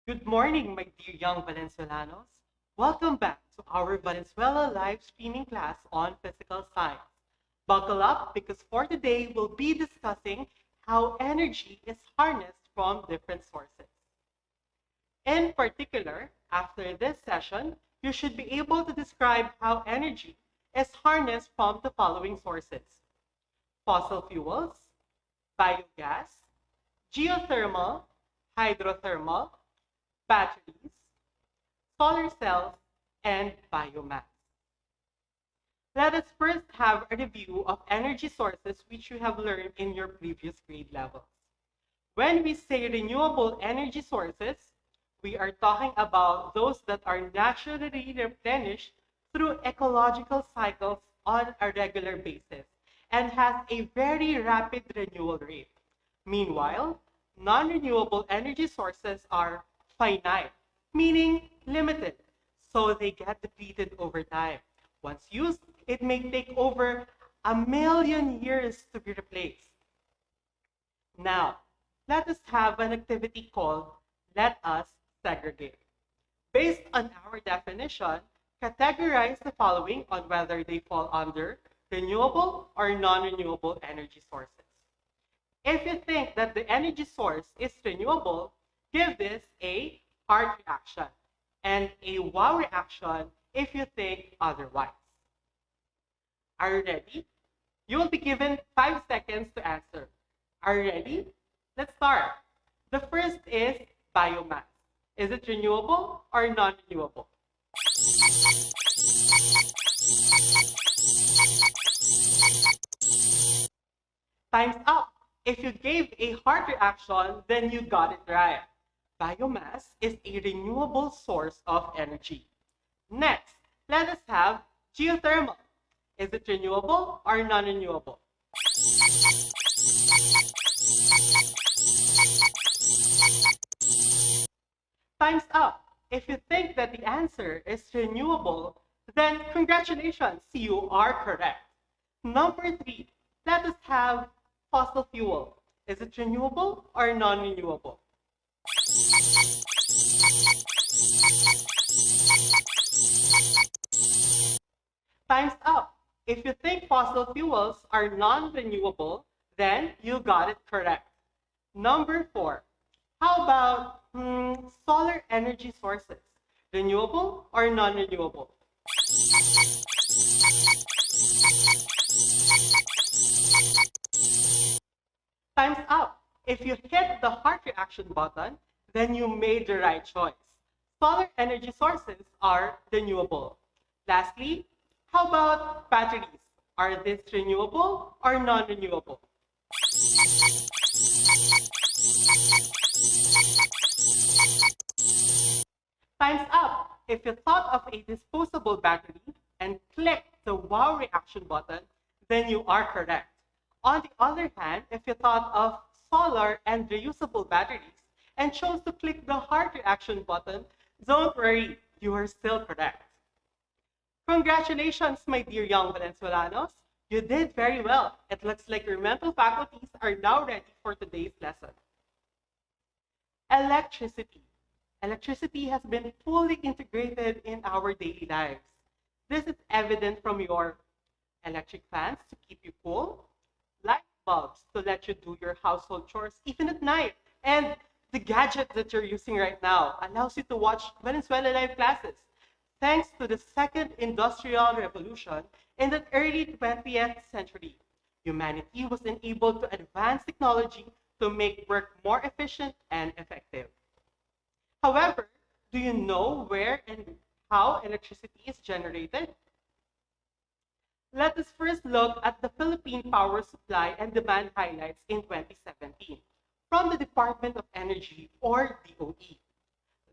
Good morning, my dear young Valenzuelanos. Welcome back to our Valenzuela live streaming class on physical science. Buckle up because for today we'll be discussing how energy is harnessed from different sources. In particular, after this session, you should be able to describe how energy is harnessed from the following sources: fossil fuels, biogas, geothermal, hydrothermal, batteries, solar cells, and biomass. Let us first have a review of energy sources which you have learned in your previous grade levels. When we say renewable energy sources, we are talking about those that are naturally replenished through ecological cycles on a regular basis and has a very rapid renewal rate. Meanwhile, non-renewable energy sources are finite, meaning limited, so they get depleted over time. Once used, it may take over 1,000,000 years to be replaced. Now, let us have an activity called Let Us Segregate. Based on our definition, categorize the following on whether they fall under renewable or non-renewable energy sources. If you think that the energy source is renewable, give this a heart reaction and a wow reaction if you think otherwise. Are you ready? You will be given 5 seconds to answer. Are you ready? Let's start. The first is biomass. Is it renewable or non-renewable? Time's up. If you gave a heart reaction, then you got it right. Biomass is a renewable source of energy. Next, let us have geothermal. Is it renewable or non-renewable? Time's up. If you think that the answer is renewable, then congratulations, you are correct. Number 3, let us have fossil fuel. Is it renewable or non-renewable? Time's up. If you think fossil fuels are non-renewable, then you got it correct. Number 4, how about solar energy sources? Renewable or non-renewable? Time's up. If you hit the heart reaction button, then you made the right choice. Solar energy sources are renewable. Lastly, how about batteries? Are these renewable or non-renewable? Time's up. If you thought of a disposable battery and clicked the wow reaction button, then you are correct. On the other hand, if you thought of solar and reusable batteries and chose to click the heart reaction button, don't worry, you are still correct. Congratulations, my dear young Valenzuelanos. You did very well. It looks like your mental faculties are now ready for today's lesson. Electricity. Electricity has been fully integrated in our daily lives. This is evident from your electric fans to keep you cool, light bulbs to let you do your household chores even at night, and the gadget that you're using right now allows you to watch Venezuela live classes. Thanks to the second industrial revolution in the early 20th century, humanity was enabled to advance technology to make work more efficient and effective. However, do you know where and how electricity is generated? Let us first look at the Philippine Power Supply and Demand highlights in 2017 from the Department of Energy, or DOE.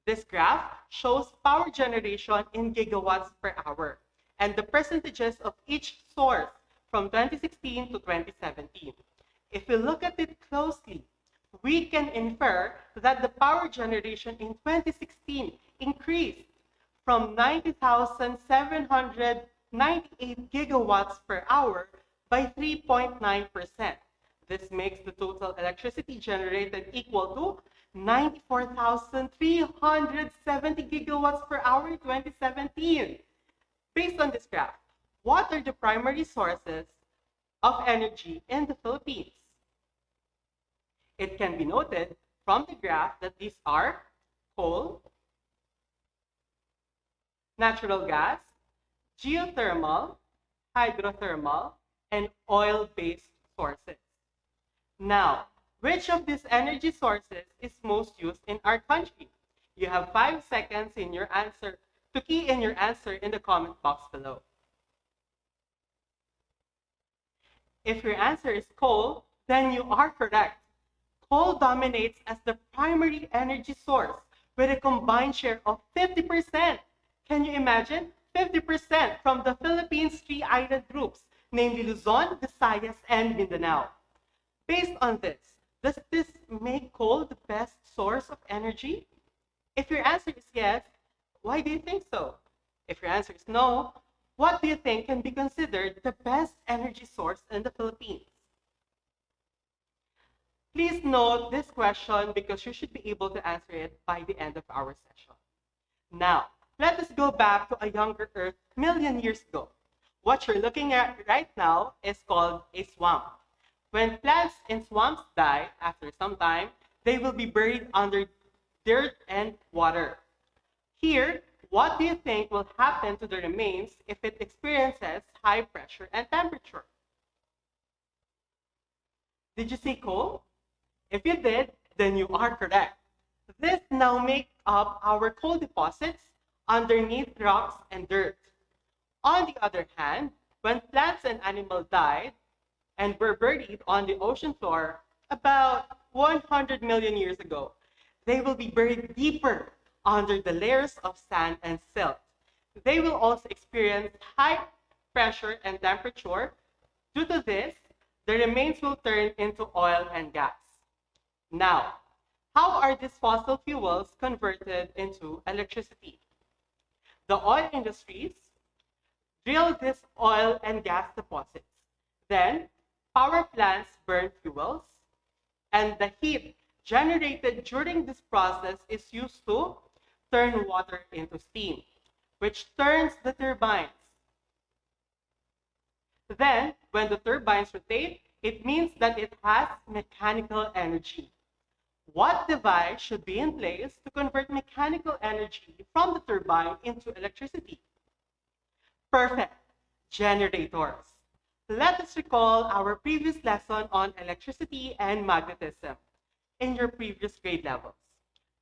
This graph shows power generation in gigawatts per hour and the percentages of each source from 2016 to 2017. If we look at it closely, we can infer that the power generation in 2016 increased from 90,798 gigawatts per hour by 3.9%. This makes the total electricity generated equal to 94,370 gigawatts per hour in 2017. Based on this graph, what are the primary sources of energy in the Philippines? It can be noted from the graph that these are coal, natural gas, geothermal, hydrothermal, and oil-based sources. Now, which of these energy sources is most used in our country? You have 5 seconds in your answer to key in your answer in the comment box below. If your answer is coal, then you are correct. Coal dominates as the primary energy source with a combined share of 50%. Can you imagine? 50% from the Philippines' three island groups, namely Luzon, Visayas, and Mindanao. Based on this, does this make coal the best source of energy? If your answer is yes, why do you think so? If your answer is no, what do you think can be considered the best energy source in the Philippines? Please note this question because you should be able to answer it by the end of our session. Now, let us go back to a younger Earth million years ago. What you're looking at right now is called a swamp. When plants in swamps die after some time, they will be buried under dirt and water. Here, what do you think will happen to the remains if it experiences high pressure and temperature? Did you say coal? If you did, then you are correct. This now makes up our coal deposits underneath rocks and dirt. On the other hand, when plants and animals died and were buried on the ocean floor about 100 million years ago, they will be buried deeper under the layers of sand and silt. They will also experience high pressure and temperature. Due to this, the remains will turn into oil and gas. Now, how are these fossil fuels converted into electricity? The oil industries drill these oil and gas deposits. Then, power plants burn fuels, and the heat generated during this process is used to turn water into steam, which turns the turbines. Then, when the turbines rotate, it means that it has mechanical energy. What device should be in place to convert mechanical energy from the turbine into electricity? Perfect. Generators. Let us recall our previous lesson on electricity and magnetism in your previous grade levels.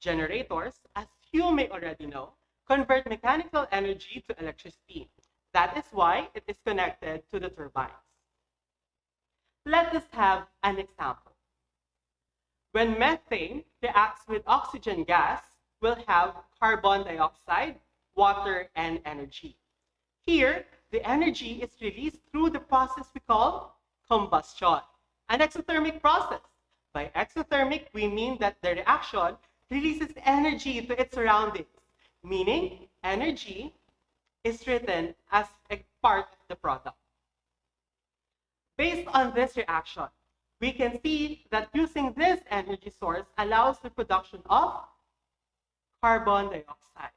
Generators, as you may already know, convert mechanical energy to electricity. That is why it is connected to the turbines. Let us have an example. When methane reacts with oxygen gas, we'll have carbon dioxide, water, and energy. Here, the energy is released through the process we call combustion, an exothermic process. By exothermic, we mean that the reaction releases energy to its surroundings, meaning energy is written as a part of the product. Based on this reaction, we can see that using this energy source allows the production of carbon dioxide.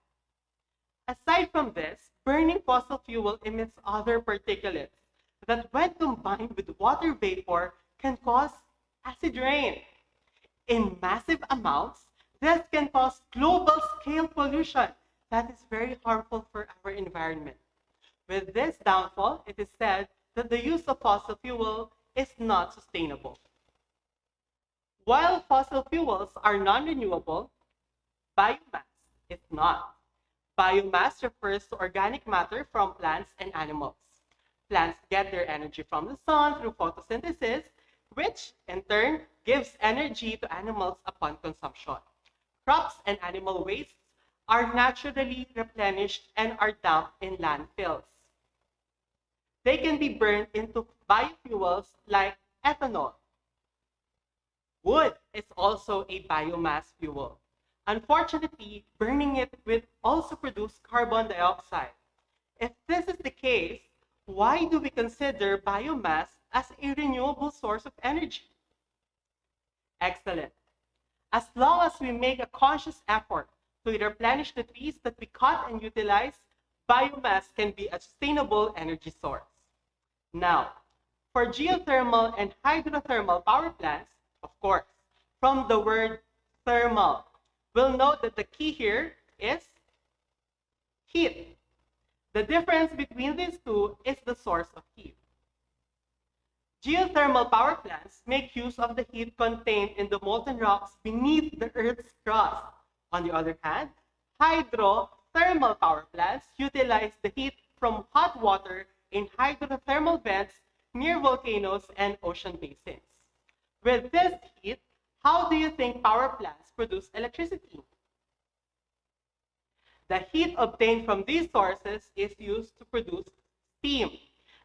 Aside from this, burning fossil fuel emits other particulates that when combined with water vapor can cause acid rain. In massive amounts, this can cause global scale pollution that is very harmful for our environment. With this downfall, it is said that the use of fossil fuel is not sustainable. While fossil fuels are non-renewable, biomass is not. Biomass refers to organic matter from plants and animals. Plants get their energy from the sun through photosynthesis, which in turn gives energy to animals upon consumption. Crops and animal wastes are naturally replenished and are dumped in landfills. They can be burned into biofuels like ethanol. Wood is also a biomass fuel. Unfortunately, burning it will also produce carbon dioxide. If this is the case, why do we consider biomass as a renewable source of energy? Excellent. As long as we make a conscious effort to replenish the trees that we cut and utilize, biomass can be a sustainable energy source. Now, for geothermal and hydrothermal power plants, of course, from the word thermal, we'll note that the key here is heat. The difference between these two is the source of heat. Geothermal power plants make use of the heat contained in the molten rocks beneath the Earth's crust. On the other hand, hydrothermal power plants utilize the heat from hot water in hydrothermal vents near volcanoes and ocean basins. With this heat, how do you think power plants produce electricity? The heat obtained from these sources is used to produce steam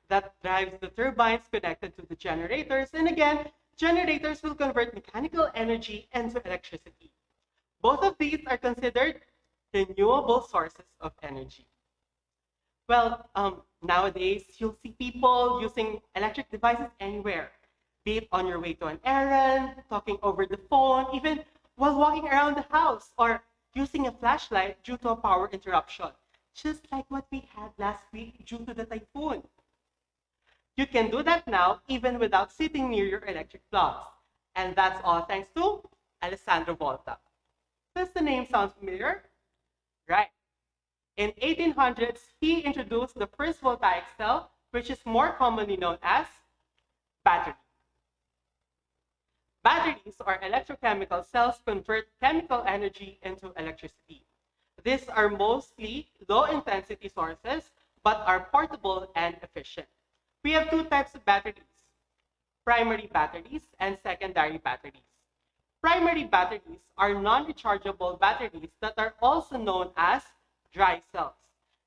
that drives the turbines connected to the generators. And again, generators will convert mechanical energy into electricity. Both of these are considered renewable sources of energy. Well, nowadays, you'll see people using electric devices anywhere, be it on your way to an errand, talking over the phone, even while walking around the house, or using a flashlight due to a power interruption, just like what we had last week due to the typhoon. You can do that now even without sitting near your electric plugs. And that's all thanks to Alessandro Volta. Does the name sound familiar? Right. In 1800s, he introduced the first voltaic cell, which is more commonly known as battery. Batteries or electrochemical cells convert chemical energy into electricity. These are mostly low-intensity sources, but are portable and efficient. We have two types of batteries, primary batteries and secondary batteries. Primary batteries are non-rechargeable batteries that are also known as dry cells.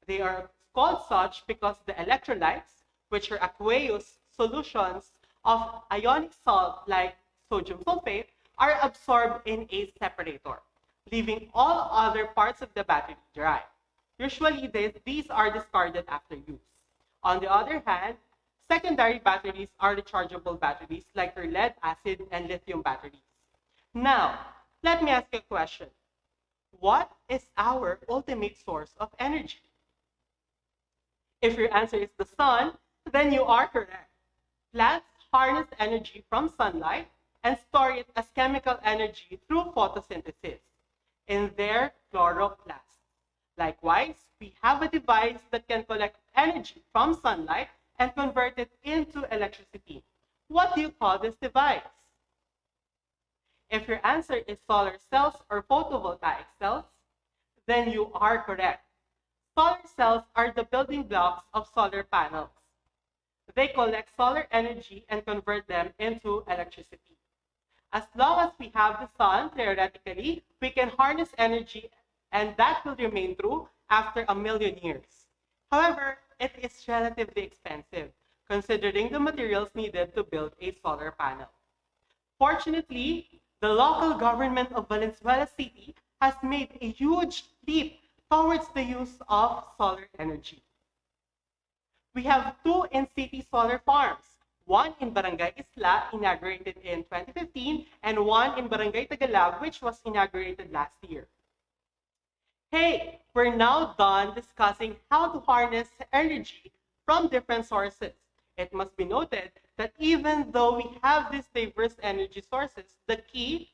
They are called such because the electrolytes, which are aqueous solutions of ionic salt like sodium sulfate, are absorbed in a separator, leaving all other parts of the battery dry. Usually, these are discarded after use. On the other hand, secondary batteries are rechargeable batteries like your lead acid and lithium batteries. Now, let me ask you a question. What is our ultimate source of energy? If your answer is the sun, then you are correct. Plants harness energy from sunlight and store it as chemical energy through photosynthesis in their chloroplasts. Likewise, we have a device that can collect energy from sunlight and convert it into electricity. What do you call this device? If your answer is solar cells or photovoltaic cells, then you are correct. Solar cells are the building blocks of solar panels. They collect solar energy and convert them into electricity. As long as we have the sun, theoretically, we can harness energy, and that will remain true after 1,000,000 years. However, it is relatively expensive, considering the materials needed to build a solar panel. Fortunately, the local government of Valenzuela City has made a huge leap towards the use of solar energy. We have two in-city solar farms, one in Barangay Isla, inaugurated in 2015, and one in Barangay Tagalog, which was inaugurated last year. Hey, we're now done discussing how to harness energy from different sources. It must be noted that even though we have these diverse energy sources, the key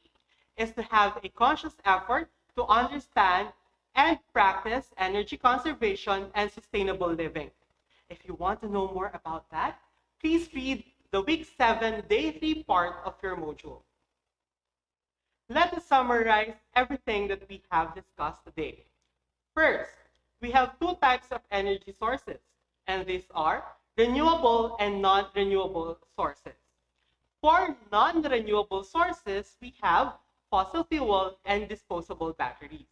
is to have a conscious effort to understand and practice energy conservation and sustainable living. If you want to know more about that, please read the Week 7, Day 3 part of your module. Let us summarize everything that we have discussed today. First, we have two types of energy sources, and these are renewable and non-renewable sources. For non-renewable sources, we have fossil fuel and disposable batteries.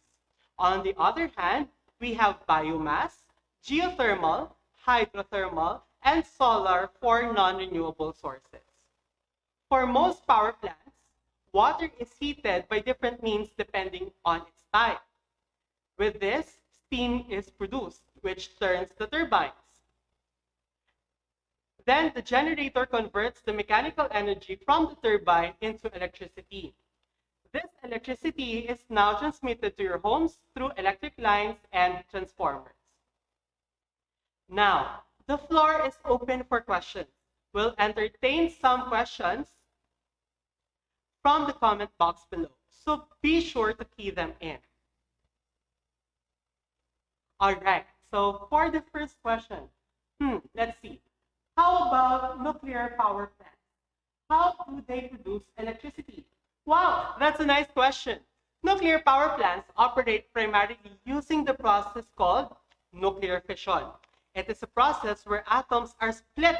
On the other hand, we have biomass, geothermal, hydrothermal, and solar for non-renewable sources. For most power plants, water is heated by different means depending on its type. With this, steam is produced, which turns the turbines. Then the generator converts the mechanical energy from the turbine into electricity. This electricity is now transmitted to your homes through electric lines and transformers. Now, the floor is open for questions. We'll entertain some questions from the comment box below, so be sure to key them in. All right, so for the first question, let's see. How about nuclear power plants? How do they produce electricity? Wow, that's a nice question. Nuclear power plants operate primarily using the process called nuclear fission. It is a process where atoms are split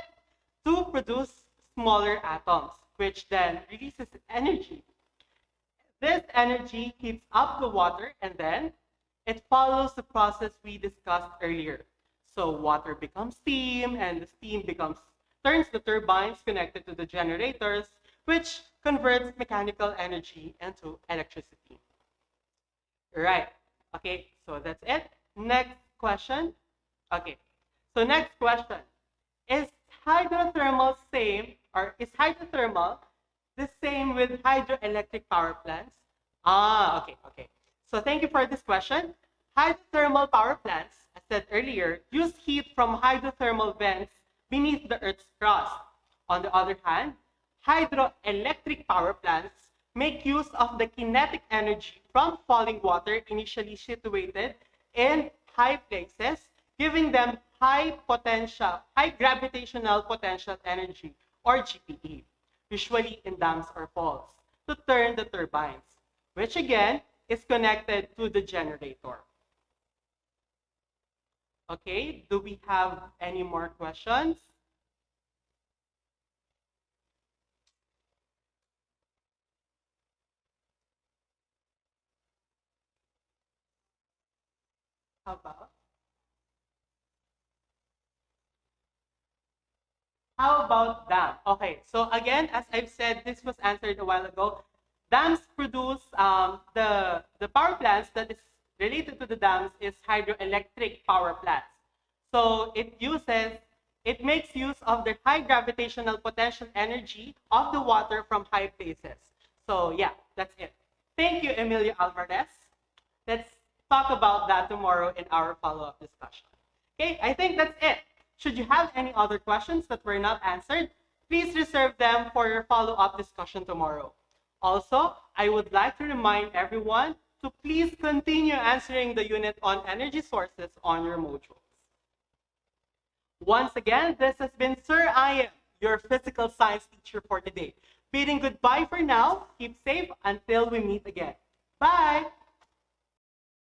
to produce smaller atoms, which then releases energy. This energy heats up the water and then it follows the process we discussed earlier. So water becomes steam and the steam turns the turbines connected to the generators, which converts mechanical energy into electricity. Right. Okay, so that's it. Next question. Okay, so next question. Is hydrothermal the same with hydroelectric power plants? Okay. So thank you for this question. Hydrothermal power plants, as said earlier, use heat from hydrothermal vents beneath the Earth's crust. On the other hand, hydroelectric power plants make use of the kinetic energy from falling water initially situated in high places, giving them high gravitational potential energy, or GPE, usually in dams or falls, to turn the turbines, which again is connected to the generator. Okay, do we have any more questions? How about dam? Okay, so again, as I've said, this was answered a while ago. Dams produce the power plants that is related to the dams is hydroelectric power plants. So it makes use of the high gravitational potential energy of the water from high places. So yeah, that's it. Thank you, Emilio Alvarez. Let's talk about that tomorrow in our follow-up discussion. Okay, I think that's it. Should you have any other questions that were not answered, please reserve them for your follow-up discussion tomorrow. Also, I would like to remind everyone to please continue answering the unit on energy sources on your modules. Once again, this has been Sir I am, your physical science teacher for today. Bidding goodbye for now. Keep safe until we meet again. Bye!